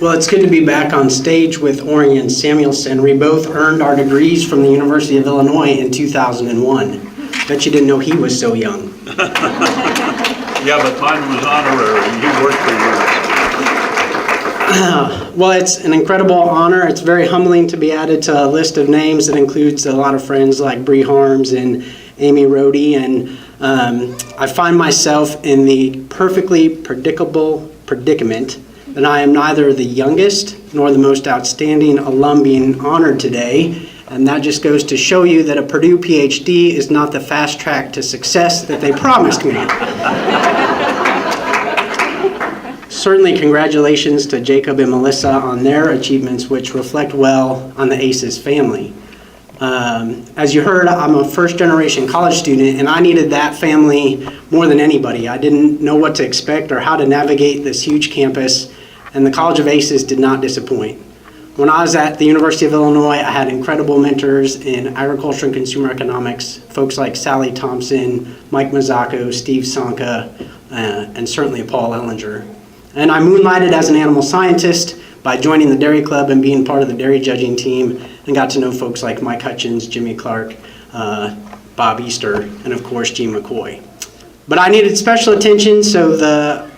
Well, it's good to be back on stage with Orion Samuelson. We both earned our degrees from the University of Illinois in 2001. Bet you didn't know he was so young. Yeah, but mine was honorary. You worked for yours. Well, it's an incredible honor. It's very humbling to be added to a list of names that includes a lot of friends like Bree Harms and Amy Rohde. And I find myself in the perfectly predictable predicament that I am neither the youngest nor the most outstanding alum being honored today. And that just goes to show you that a Purdue PhD is not the fast track to success that they promised me. Certainly congratulations to Jacob and Melissa on their achievements, which reflect well on the ACES family. As you heard, I'm a first-generation college student, and I needed that family more than anybody. I didn't know what to expect or how to navigate this huge campus, and the College of ACES did not disappoint. When I was at the University of Illinois, I had incredible mentors in agriculture and consumer economics, folks like Sally Thompson, Mike Mazzacco, Steve Sonka, and certainly Paul Ellinger. And I moonlighted as an animal scientist by joining the Dairy Club and being part of the dairy judging team, and got to know folks like Mike Hutchins, Jimmy Clark, Bob Easter, and of course, Gene McCoy. But I needed special attention, so the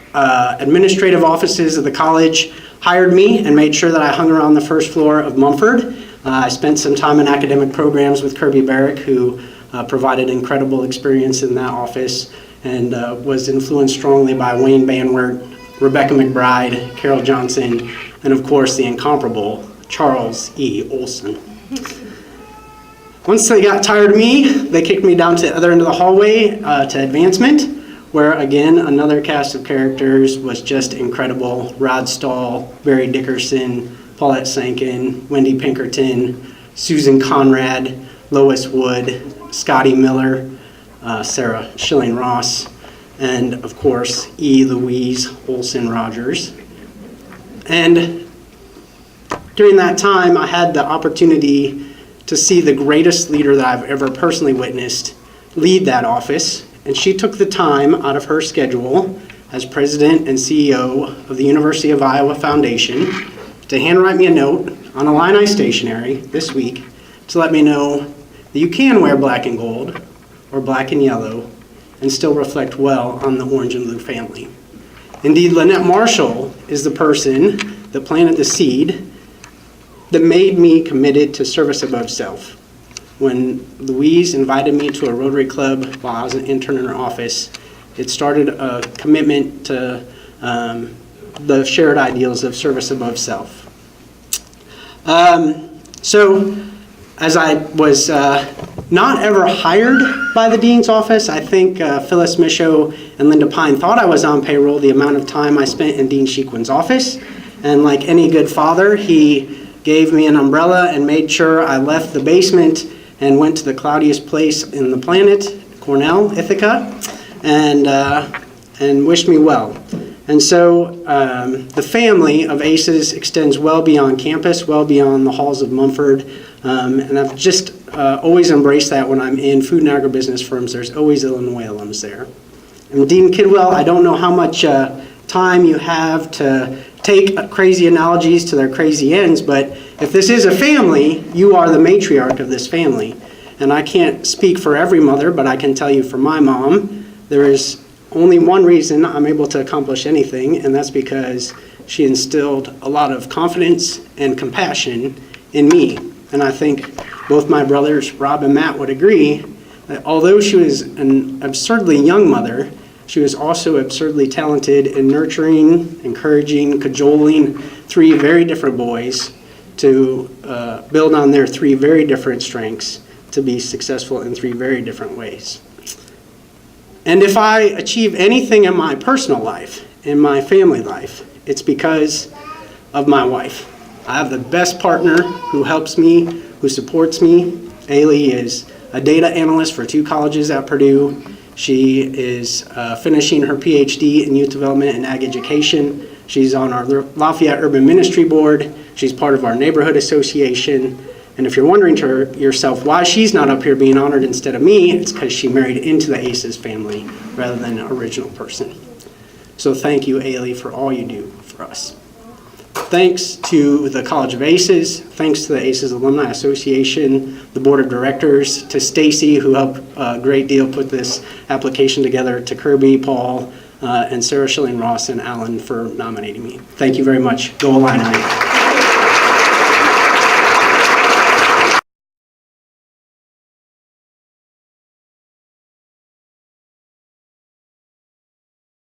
administrative offices of the college hired me and made sure that I hung around the first floor of Mumford. I spent some time in academic programs with Kirby Barrick, who provided incredible experience in that office, and was influenced strongly by Wayne Banwert, Rebecca McBride, Carol Johnson, and of course the incomparable Charles E. Olson. Once they got tired of me, they kicked me down to the other end of the hallway to advancement, where again another cast of characters was just incredible. Rod Stahl, Barry Dickerson, Paulette Sankin, Wendy Pinkerton, Susan Conrad, Lois Wood, Scotty Miller, Sarah Schilling-Ross, and of course E. Louise Olson Rogers. And during that time, I had the opportunity to see the greatest leader that I've ever personally witnessed lead that office. And she took the time out of her schedule as president and CEO of the University of Iowa Foundation to handwrite me a note on Illini stationery this week to let me know that you can wear black and gold or black and yellow and still reflect well on the orange and blue family. Indeed, Lynette Marshall is the person that planted the seed that made me committed to service above self. When Louise invited me to a Rotary Club while I was an intern in her office, it started a commitment to the shared ideals of service above self. So as I was not ever hired by the Dean's office, I think Phyllis Michaud and Linda Pine thought I was on payroll the amount of time I spent in Dean Shequin's office. And like any good father, he gave me an umbrella and made sure I left the basement and went to the cloudiest place in the planet, Cornell, Ithaca, and wished me well. And so the family of ACES extends well beyond campus, well beyond the halls of Mumford, and I've just always embraced that when I'm in food and agribusiness firms. There's always Illinois alums there. And Dean Kidwell, I don't know how much time you have to take crazy analogies to their crazy ends, but if this is a family, you are the matriarch of this family. And I can't speak for every mother, but I can tell you for my mom, there is only one reason I'm able to accomplish anything, and that's because she instilled a lot of confidence and compassion in me. And I think both my brothers, Rob and Matt, would agree that although she was an absurdly young mother, she was also absurdly talented in nurturing, encouraging, cajoling three very different boys to build on their three very different strengths to be successful in three very different ways. And if I achieve anything in my personal life, in my family life, it's because of my wife. I have the best partner who helps me, who supports me. Ailey is a data analyst for 2 colleges at Purdue. She is finishing her PhD in youth development and ag education. She's on our Lafayette Urban Ministry Board. She's part of our neighborhood association. And if you're wondering to yourself why she's not up here being honored instead of me, it's because she married into the ACES family rather than an original person. So thank you, Ailey, for all you do for us. Thanks to the College of Aces, thanks to the Aces Alumni Association, the Board of Directors, to Stacy, who helped a great deal put this application together, to Kirby, Paul, and Sarah Schilling Ross and Alan for nominating me. Thank you very much. Go Illini.